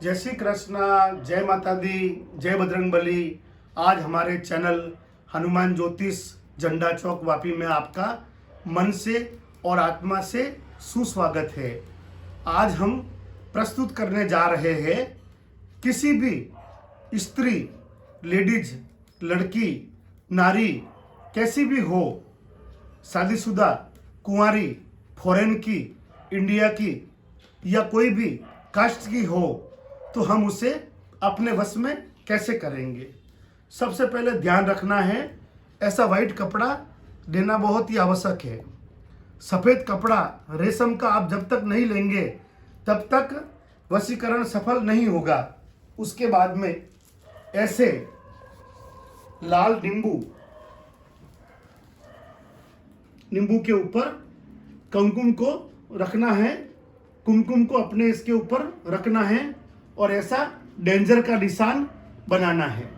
जय श्री कृष्णा, जय माता दी, जय बजरंगबली। आज हमारे चैनल हनुमान ज्योतिष झंडा चौक वापी में आपका मन से और आत्मा से सुस्वागत है। आज हम प्रस्तुत करने जा रहे हैं किसी भी स्त्री, लेडीज, लड़की, नारी कैसी भी हो, शादीशुदा, कुंवारी, फॉरेन की, इंडिया की या कोई भी कास्ट की हो, तो हम उसे अपने वश में कैसे करेंगे। सबसे पहले ध्यान रखना है, ऐसा वाइट कपड़ा देना बहुत ही आवश्यक है। सफ़ेद कपड़ा रेशम का आप जब तक नहीं लेंगे तब तक वशीकरण सफल नहीं होगा। उसके बाद में ऐसे लाल नींबू के ऊपर कुमकुम को रखना है, कुमकुम को अपने इसके ऊपर रखना है और ऐसा डेंजर का निशान बनाना है।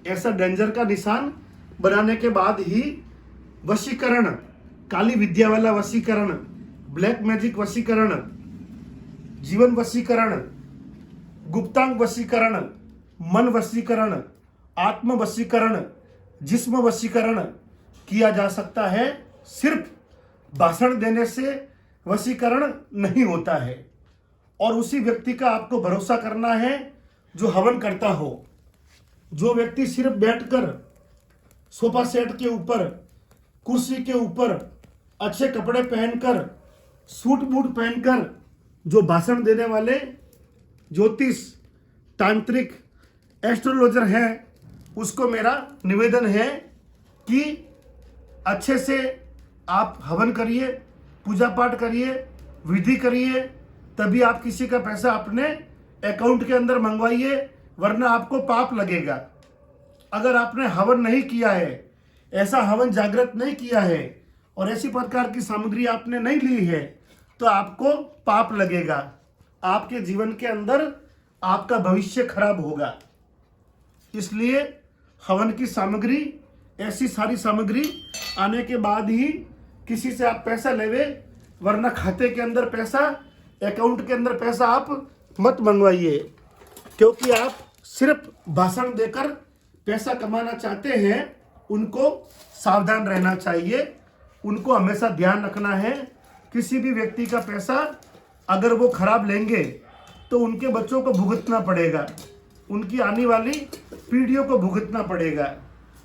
ऐसा डेंजर का निशान बनाने के बाद ही वशीकरण, काली विद्या वाला वशीकरण, ब्लैक मैजिक वशीकरण, जीवन वशीकरण, गुप्तांग वशीकरण, मन वशीकरण, आत्म वशीकरण, जिस्म वशीकरण किया जा सकता है। सिर्फ भाषण देने से वशीकरण नहीं होता है। और उसी व्यक्ति का आपको भरोसा करना है जो हवन करता हो। जो व्यक्ति सिर्फ बैठकर सोफा सेट के ऊपर, कुर्सी के ऊपर अच्छे कपड़े पहनकर, सूट बूट पहनकर जो भाषण देने वाले ज्योतिष, तांत्रिक, एस्ट्रोलॉजर हैं, उसको मेरा निवेदन है कि अच्छे से आप हवन करिए, पूजा पाठ करिए, विधि करिए, तभी आप किसी का पैसा अपने अकाउंट के अंदर मंगवाइए, वरना आपको पाप लगेगा। अगर आपने हवन नहीं किया है, ऐसा हवन जागृत नहीं किया है और ऐसी प्रकार की सामग्री आपने नहीं ली है, तो आपको पाप लगेगा। आपके जीवन के अंदर आपका भविष्य खराब होगा। इसलिए हवन की सामग्री, ऐसी सारी सामग्री आने के बाद ही किसी से आप पैसा लेवे, वरना खाते के अंदर पैसा, अकाउंट के अंदर पैसा आप मत मंगवाइए। क्योंकि आप सिर्फ भाषण देकर पैसा कमाना चाहते हैं, उनको सावधान रहना चाहिए। उनको हमेशा ध्यान रखना है, किसी भी व्यक्ति का पैसा अगर वो खराब लेंगे तो उनके बच्चों को भुगतना पड़ेगा, उनकी आने वाली पीढ़ियों को भुगतना पड़ेगा।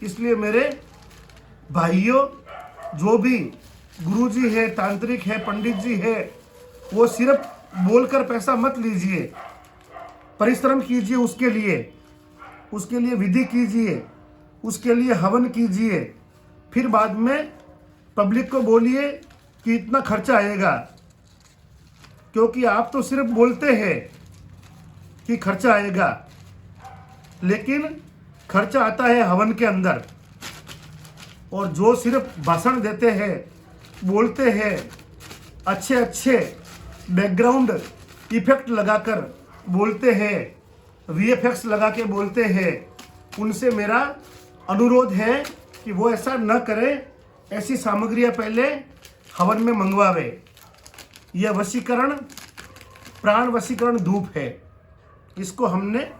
इसलिए मेरे भाइयों, जो भी गुरुजी है, तांत्रिक है, पंडित जी है, वो सिर्फ बोलकर पैसा मत लीजिए। परिश्रम कीजिए उसके लिए विधि कीजिए, उसके लिए हवन कीजिए। फिर बाद में पब्लिक को बोलिए कि इतना खर्चा आएगा। क्योंकि आप तो सिर्फ बोलते हैं कि खर्चा आएगा, लेकिन खर्चा आता है हवन के अंदर। और जो सिर्फ भाषण देते हैं, बोलते हैं, अच्छे बैकग्राउंड इफेक्ट लगाकर बोलते हैं, वीएफएक्स लगा के बोलते हैं, उनसे मेरा अनुरोध है कि वो ऐसा न करें। ऐसी सामग्रियां पहले हवन में मंगवावे। यह वशीकरण, प्राण वशीकरण धूप है, इसको हमने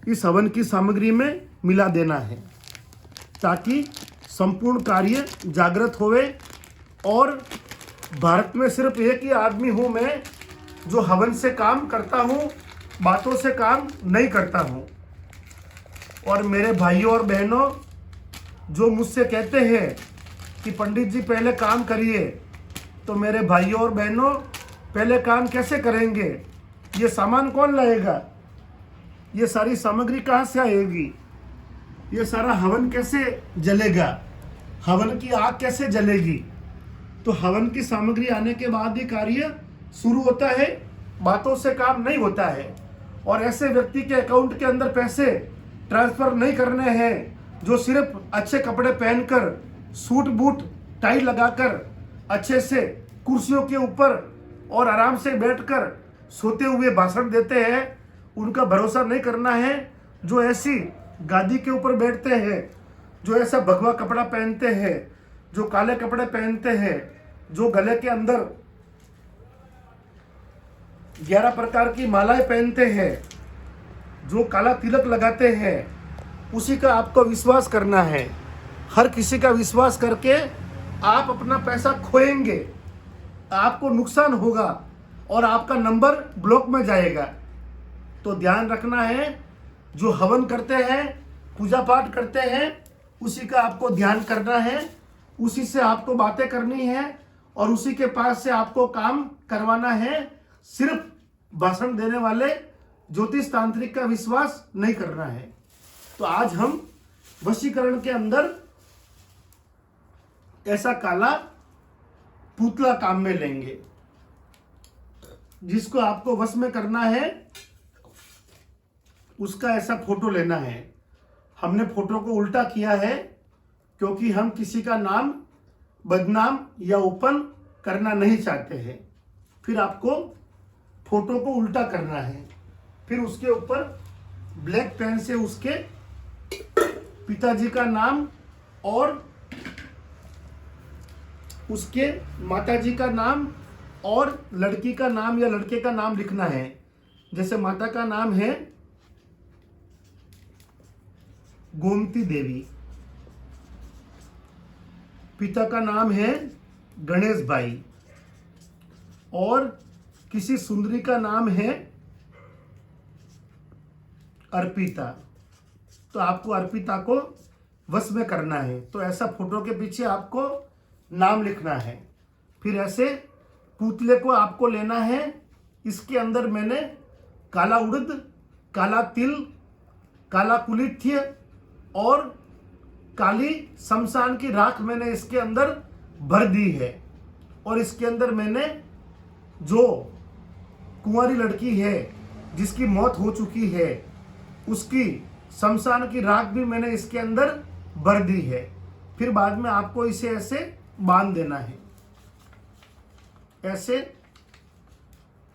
इस हवन की सामग्री में मिला देना है, ताकि संपूर्ण कार्य जागृत होवे। और भारत में सिर्फ एक ही आदमी हूँ मैं जो हवन से काम करता हूँ, बातों से काम नहीं करता हूँ। और मेरे भाइयों और बहनों, जो मुझसे कहते हैं कि पंडित जी पहले काम करिए, तो मेरे भाइयों और बहनों, पहले काम कैसे करेंगे? ये सामान कौन लाएगा? ये सारी सामग्री कहाँ से आएगी? ये सारा हवन कैसे जलेगा? हवन की आग कैसे जलेगी? तो हवन की सामग्री आने के बाद ही कार्य शुरू होता है, बातों से काम नहीं होता है। और ऐसे व्यक्ति के अकाउंट के अंदर पैसे ट्रांसफर नहीं करने हैं जो सिर्फ अच्छे कपड़े पहनकर, सूट बूट टाई लगाकर, अच्छे से कुर्सियों के ऊपर और आराम से बैठकर सोते हुए भाषण देते हैं। उनका भरोसा नहीं करना है। जो ऐसी गादी के ऊपर बैठते हैं, जो ऐसा भगवा कपड़ा पहनते हैं, जो काले कपड़े पहनते हैं, जो गले के अंदर 11 प्रकार की मालाएं पहनते हैं, जो काला तिलक लगाते हैं उसी का आपको विश्वास करना है। हर किसी का विश्वास करके आप अपना पैसा खोएंगे, आपको नुकसान होगा और आपका नंबर ब्लॉक में जाएगा। तो ध्यान रखना है, जो हवन करते हैं, पूजा पाठ करते हैं, उसी का आपको ध्यान करना है, उसी से आपको बातें करनी है और उसी के पास से आपको काम करवाना है। सिर्फ भाषण देने वाले ज्योतिष तांत्रिक का विश्वास नहीं करना है। तो आज हम वशीकरण के अंदर ऐसा काला पुतला काम में लेंगे, जिसको आपको वश में करना है। उसका ऐसा फोटो लेना है। हमने फोटो को उल्टा किया है क्योंकि हम किसी का नाम बदनाम या ओपन करना नहीं चाहते हैं। फिर आपको फोटो को उल्टा करना है। फिर उसके ऊपर ब्लैक पेन से उसके पिताजी का नाम और उसके माताजी का नाम और लड़की का नाम या लड़के का नाम लिखना है। जैसे माता का नाम है गोमती देवी, पिता का नाम है गणेश भाई और किसी सुंदरी का नाम है अर्पिता। तो आपको अर्पिता को वश में करना है। तो ऐसा फोटो के पीछे आपको नाम लिखना है। फिर ऐसे पुतले को आपको लेना है। इसके अंदर मैंने काला उड़द, काला तिल, काला कुलिथ्य और काली शमशान की राख मैंने इसके अंदर भर दी है। और इसके अंदर मैंने जो कुंवारी लड़की है जिसकी मौत हो चुकी है, उसकी शमशान की राख भी मैंने इसके अंदर भर दी है। फिर बाद में आपको इसे ऐसे बांध देना है। ऐसे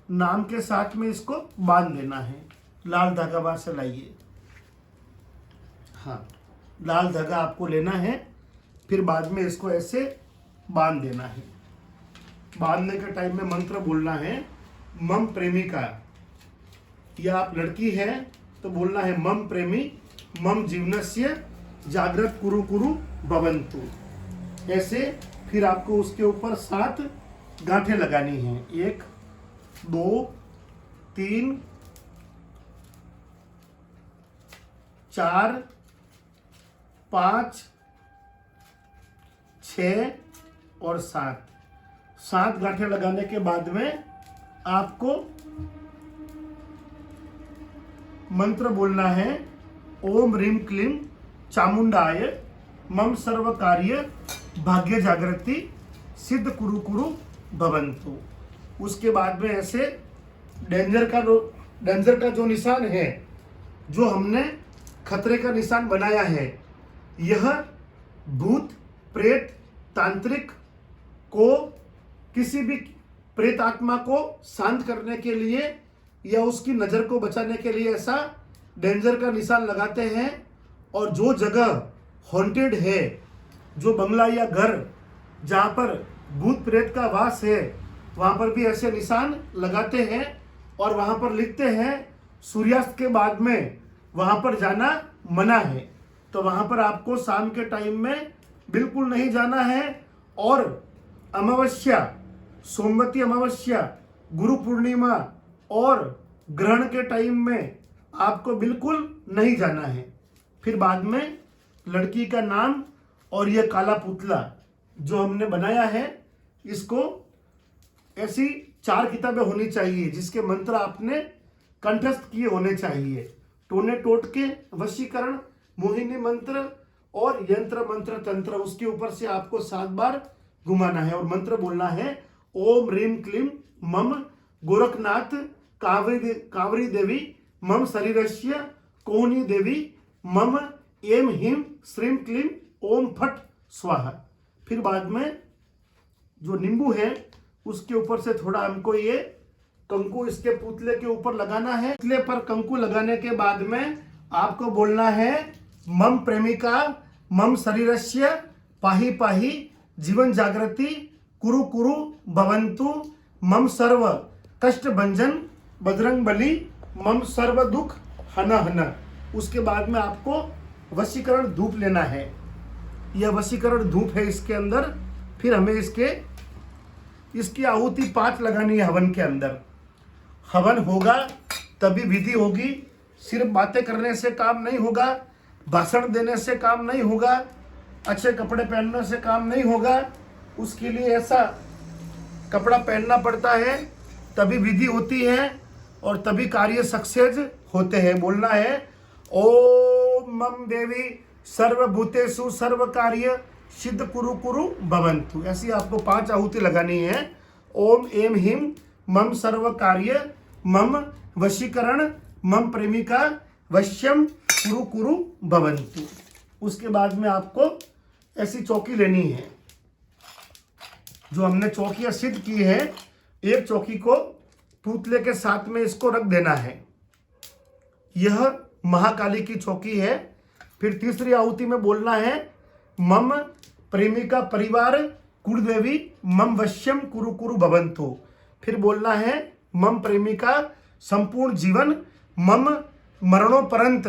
नाम के साथ में इसको बांध देना है। लाल धागा बाहर से लाइए। हाँ, लाल धागा आपको लेना है। फिर बाद में इसको ऐसे बांध देना है। बांधने के टाइम में मंत्र बोलना है, मम प्रेमिका। या आप लड़की है तो बोलना है मम प्रेमी मम जीवनस्य जागृत कुरु कुरु भवन्तु। ऐसे फिर आपको उसके ऊपर 7 गांठें लगानी हैं। 1 2 3 4 5 6 और 7 गांठें लगाने के बाद में आपको मंत्र बोलना है, ओम ह्रीम क्लीम चामुंडाय मम सर्व कार्य भाग्य जागृति सिद्ध कुरु कुरु भवन्तु। उसके बाद में ऐसे डेंजर का जो निशान है, जो हमने खतरे का निशान बनाया है, यह भूत प्रेत तांत्रिक को, किसी भी प्रेत आत्मा को शांत करने के लिए या उसकी नज़र को बचाने के लिए ऐसा डेंजर का निशान लगाते हैं। और जो जगह हॉन्टेड है, जो बंगला या घर जहाँ पर भूत प्रेत का वास है, वहाँ पर भी ऐसे निशान लगाते हैं और वहाँ पर लिखते हैं सूर्यास्त के बाद में वहाँ पर जाना मना है। तो वहाँ पर आपको शाम के टाइम में बिल्कुल नहीं जाना है। और अमावस्या, सोमवती अमावस्या, गुरु पूर्णिमा और ग्रहण के टाइम में आपको बिल्कुल नहीं जाना है। फिर बाद में लड़की का नाम और यह काला पुतला जो हमने बनाया है, इसको ऐसी 4 किताबें होनी चाहिए जिसके मंत्र आपने कंठस्थ किए होने चाहिए। टोने टोटके, वशीकरण, मोहिनी मंत्र और यंत्र मंत्र तंत्र। उसके ऊपर से आपको 7 बार घुमाना है और मंत्र बोलना है, ओम ह्रीम क्लीम मम गोरखनाथ कावरी देवी मम शरीरस्य कोहनी देवी मम एम हिम श्रीम क्लीम ओम फट स्वाहा। फिर बाद में जो नींबू है उसके ऊपर से थोड़ा हमको ये कंकु इसके पुतले के ऊपर लगाना है। पुतले पर कंकु लगाने के बाद में आपको बोलना है, मम प्रेमिका मम शरीरस्य पाही पाही जीवन जागृति कुरु कुरु भवन्तु मम सर्व कष्ट भंजन बजरंग बली मम सर्व दुख हना हना। उसके बाद में आपको वशीकरण धूप लेना है। यह वशीकरण धूप है इसके अंदर। फिर हमें इसकी आहुति 5 लगानी है हवन के अंदर। हवन होगा तभी विधि होगी। सिर्फ बातें करने से काम नहीं होगा, भाषण देने से काम नहीं होगा, अच्छे कपड़े पहनने से काम नहीं होगा। उसके लिए ऐसा कपड़ा पहनना पड़ता है, तभी विधि होती है और तभी कार्य सक्सेस होते हैं। बोलना है ओम मम देवी सर्वभूतेषु सर्व कार्य सिद्ध कुरु कुरु भवन्तु। ऐसी आपको 5 आहुति लगानी है। ओम एम हिम मम सर्व कार्य मम वशीकरण मम प्रेमिका वश्यम कुरु कुरु भवन्तु। उसके बाद में आपको ऐसी चौकी लेनी है। जो हमने चौकियां सिद्ध की है, एक चौकी को पुतले के साथ में इसको रख देना है। यह महाकाली की चौकी है। फिर तीसरी आहुति में बोलना है मम प्रेमिका परिवार कुलदेवी मम वश्यम कुरु कुरु भवन्तु। फिर बोलना है मम प्रेमिका संपूर्ण जीवन मम मरणोपरंत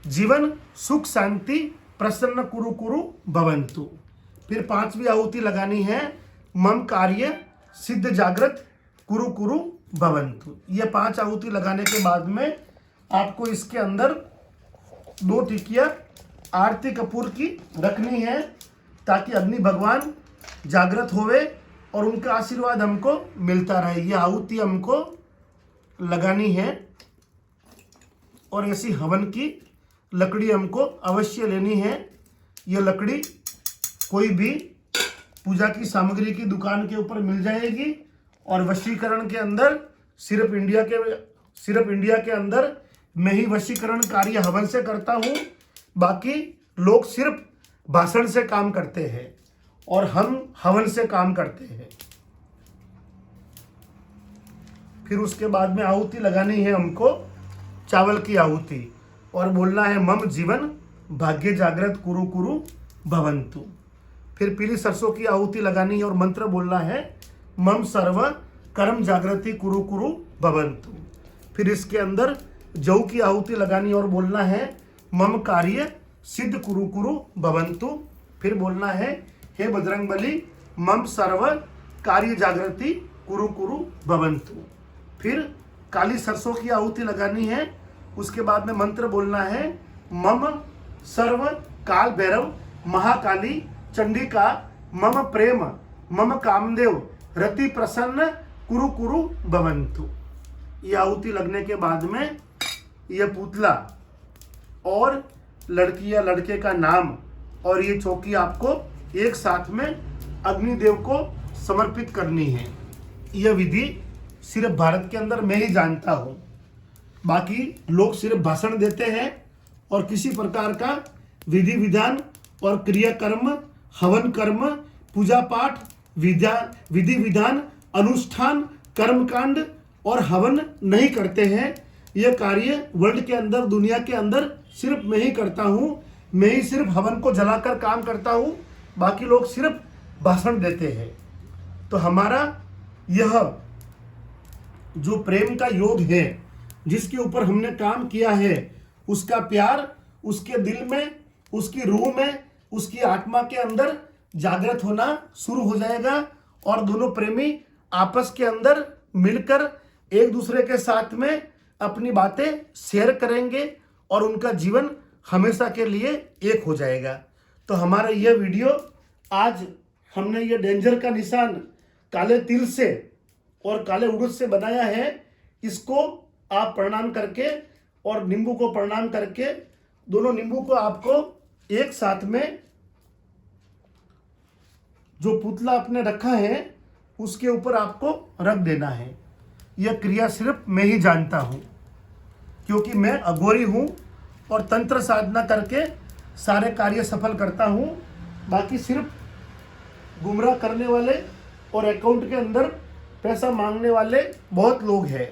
जीवन सुख शांति प्रसन्न कुरु कुरु भवन्तु। फिर 5वीं आहुति लगानी है मम कार्य सिद्ध जागृत कुरु कुरु भवन्तु। ये 5 आहुति लगाने के बाद में आपको इसके अंदर 2 टिकिया आरती कपूर की रखनी है, ताकि अग्नि भगवान जागृत होवे और उनका आशीर्वाद हमको मिलता रहे। ये आहुति हमको लगानी है। और ऐसी हवन की लकड़ी हमको अवश्य लेनी है। ये लकड़ी कोई भी पूजा की सामग्री की दुकान के ऊपर मिल जाएगी। और वशीकरण के अंदर सिर्फ इंडिया के अंदर मैं ही वशीकरण कार्य हवन से करता हूँ। बाकी लोग सिर्फ भाषण से काम करते हैं और हम हवन से काम करते हैं। फिर उसके बाद में आहुति लगानी है हमको चावल की आहुति और बोलना है मम जीवन भाग्य जागृत कुरु कुरु भवन्तु। फिर पीली सरसों की आहुति लगानी है और मंत्र बोलना है मम सर्व कर्म जागृति कुरु कुरु भवन्तु। फिर इसके अंदर जौ की आहुति लगानी और बोलना है मम कार्य सिद्ध कुरु कुरु भवन्तु। फिर बोलना है हे बजरंगबली मम सर्व कार्य जागृति कुरु कुरु भवन्तु। फिर काली सरसों की आहुति लगानी है। उसके बाद में मंत्र बोलना है मम सर्व काल भैरव महाकाली चंडिका मम प्रेम मम कामदेव रति प्रसन्न कुरु कुरु भवन्तु। ये आहुति लगने के बाद में यह पुतला और लड़की या लड़के का नाम और ये चौकी आपको एक साथ में अग्निदेव को समर्पित करनी है। यह विधि सिर्फ भारत के अंदर मैं ही जानता हूँ। बाकी लोग सिर्फ भाषण देते हैं और किसी प्रकार का विधि विधान और क्रियाकर्म हवन कर्म पूजा पाठ विधि विधान अनुष्ठान कर्मकांड और हवन नहीं करते हैं। यह कार्य वर्ल्ड के अंदर दुनिया के अंदर सिर्फ मैं ही करता हूँ। मैं ही सिर्फ हवन को जलाकर काम करता हूँ। बाकी लोग सिर्फ भाषण देते हैं। तो हमारा यह जो प्रेम का योग है जिसके ऊपर हमने काम किया है, उसका प्यार उसके दिल में, उसकी रूह में, उसकी आत्मा के अंदर जागृत होना शुरू हो जाएगा और दोनों प्रेमी आपस के अंदर मिलकर एक दूसरे के साथ में अपनी बातें शेयर करेंगे और उनका जीवन हमेशा के लिए एक हो जाएगा। तो हमारा यह वीडियो आज हमने ये डेंजर का निशान काले तिल से और काले उड़द से बनाया है। इसको आप प्रणाम करके और नींबू को प्रणाम करके दोनों नींबू को आपको एक साथ में जो पुतला आपने रखा है उसके ऊपर आपको रख देना है। यह क्रिया सिर्फ मैं ही जानता हूँ क्योंकि मैं अघोरी हूँ और तंत्र साधना करके सारे कार्य सफल करता हूँ। बाकी सिर्फ गुमराह करने वाले और अकाउंट के अंदर पैसा मांगने वाले बहुत लोग हैं।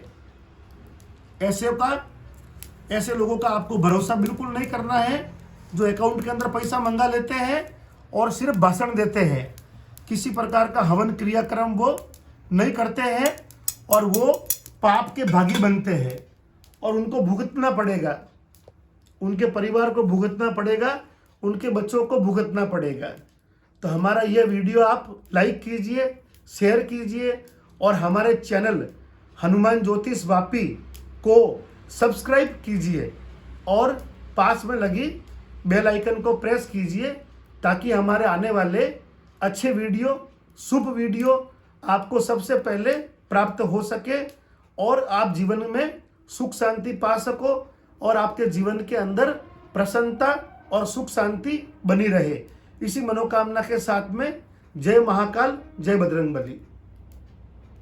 ऐसे लोगों का आपको भरोसा बिल्कुल नहीं करना है जो अकाउंट के अंदर पैसा मंगा लेते हैं और सिर्फ भाषण देते हैं। किसी प्रकार का हवन क्रियाक्रम वो नहीं करते हैं और वो पाप के भागी बनते हैं और उनको भुगतना पड़ेगा। उनके परिवार को भुगतना पड़ेगा, उनके बच्चों को भुगतना पड़ेगा। तो हमारा यह वीडियो आप लाइक कीजिए, शेयर कीजिए और हमारे चैनल हनुमान ज्योतिष वापी को सब्सक्राइब कीजिए और पास में लगी बेल आइकन को प्रेस कीजिए ताकि हमारे आने वाले अच्छे वीडियो, शुभ वीडियो आपको सबसे पहले प्राप्त हो सके और आप जीवन में सुख शांति पा सको और आपके जीवन के अंदर प्रसन्नता और सुख शांति बनी रहे। इसी मनोकामना के साथ में जय महाकाल, जय बजरंगबली।